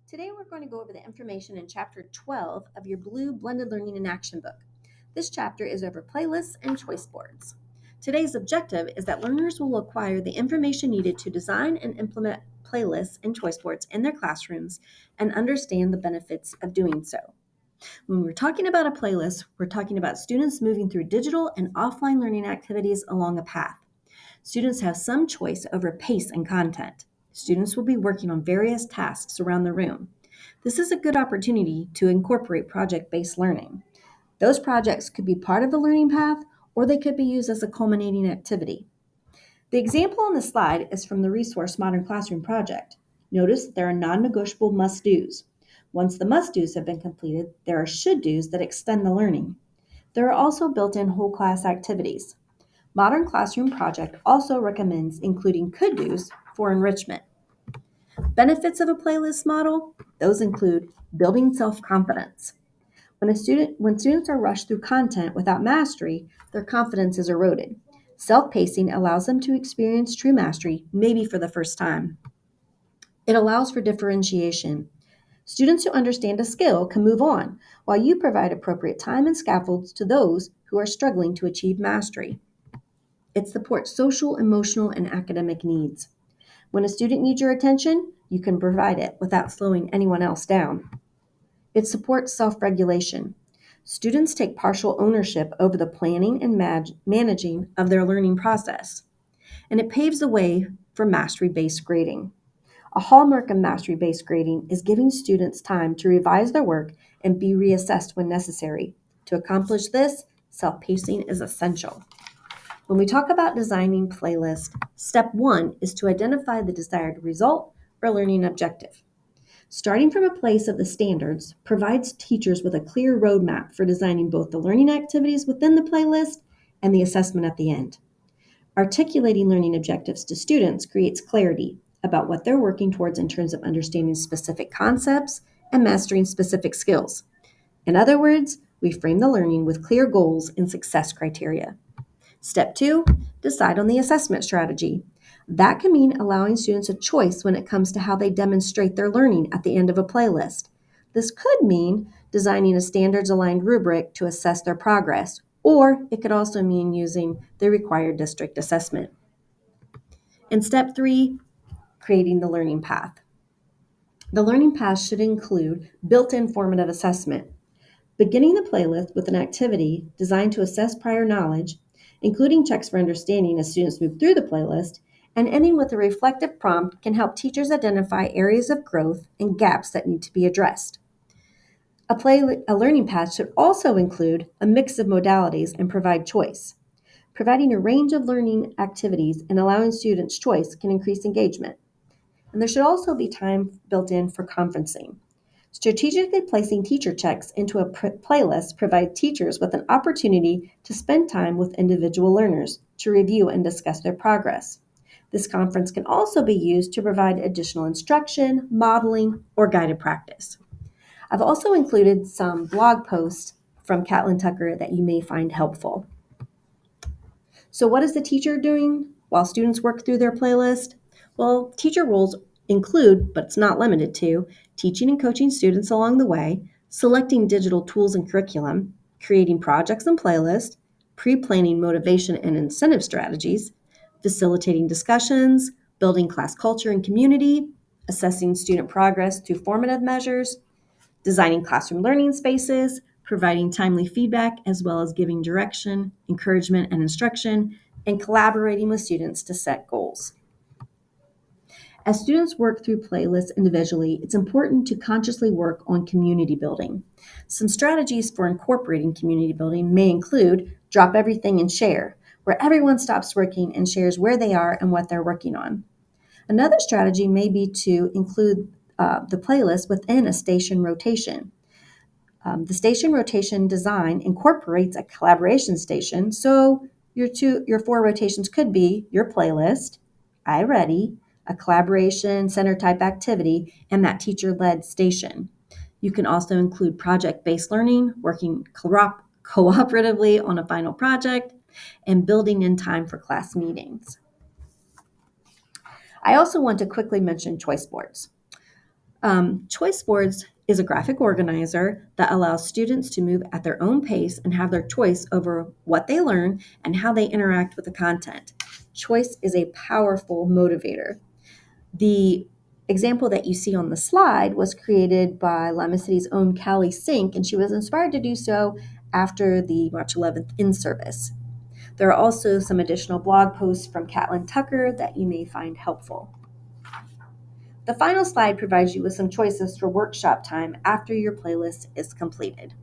Today we're going to go over the information in Chapter 12 of your Blue Blended Learning in Action book. This chapter is over playlists and choice boards. Today's objective is that learners will acquire the information needed to design and implement playlists and choice boards in their classrooms and understand the benefits of doing so. When we're talking about a playlist, we're talking about students moving through digital and offline learning activities along a path. Students have some choice over pace and content. Students will be working on various tasks around the room. This is a good opportunity to incorporate project-based learning. Those projects could be part of the learning path, or they could be used as a culminating activity. The example on the slide is from the resource Modern Classroom Project. Notice that there are non-negotiable must-dos. Once the must-dos have been completed, there are should-dos that extend the learning. There are also built-in whole class activities. Modern Classroom Project also recommends including could-dos for enrichment. Benefits of a playlist model, those include building self-confidence. When students are rushed through content without mastery, their confidence is eroded. Self-pacing allows them to experience true mastery, maybe for the first time. It allows for differentiation. Students who understand a skill can move on, while you provide appropriate time and scaffolds to those who are struggling to achieve mastery. It supports social, emotional, and academic needs. When a student needs your attention, you can provide it without slowing anyone else down. It supports self-regulation. Students take partial ownership over the planning and managing of their learning process. And it paves the way for mastery-based grading. A hallmark of mastery-based grading is giving students time to revise their work and be reassessed when necessary. To accomplish this, self-pacing is essential. When we talk about designing playlists, step 1 is to identify the desired result or learning objective. Starting from a place of the standards provides teachers with a clear roadmap for designing both the learning activities within the playlist and the assessment at the end. Articulating learning objectives to students creates clarity about what they're working towards in terms of understanding specific concepts and mastering specific skills. In other words, we frame the learning with clear goals and success criteria. Step 2, decide on the assessment strategy. That can mean allowing students a choice when it comes to how they demonstrate their learning at the end of a playlist. This could mean designing a standards-aligned rubric to assess their progress, or it could also mean using the required district assessment. And step 3, creating the learning path. The learning path should include built-in formative assessment. Beginning the playlist with an activity designed to assess prior knowledge, including checks for understanding as students move through the playlist, and ending with a reflective prompt can help teachers identify areas of growth and gaps that need to be addressed. A learning path should also include a mix of modalities and provide choice. Providing a range of learning activities and allowing students choice can increase engagement. And there should also be time built in for conferencing. Strategically placing teacher checks into a playlist provides teachers with an opportunity to spend time with individual learners to review and discuss their progress. This conference can also be used to provide additional instruction, modeling, or guided practice. I've also included some blog posts from Catlin Tucker that you may find helpful. So what is the teacher doing while students work through their playlist? Well, teacher roles include, but it's not limited to, teaching and coaching students along the way, selecting digital tools and curriculum, creating projects and playlists, pre-planning motivation and incentive strategies, facilitating discussions, building class culture and community, assessing student progress through formative measures, designing classroom learning spaces, providing timely feedback, as well as giving direction, encouragement, and instruction, and collaborating with students to set goals. As students work through playlists individually, it's important to consciously work on community building. Some strategies for incorporating community building may include drop everything and share, where everyone stops working and shares where they are and what they're working on. Another strategy may be to include the playlist within a station rotation. The station rotation design incorporates a collaboration station, so your 4 rotations could be your playlist, iReady, a collaboration center type activity, and that teacher-led station. You can also include project-based learning, working cooperatively on a final project, and building in time for class meetings. I also want to quickly mention choice boards. Choice boards is a graphic organizer that allows students to move at their own pace and have their choice over what they learn and how they interact with the content. Choice is a powerful motivator. The example that you see on the slide was created by Lima City's own Callie Sink, and she was inspired to do so after the March 11th in-service. There are also some additional blog posts from Catlin Tucker that you may find helpful. The final slide provides you with some choices for workshop time after your playlist is completed.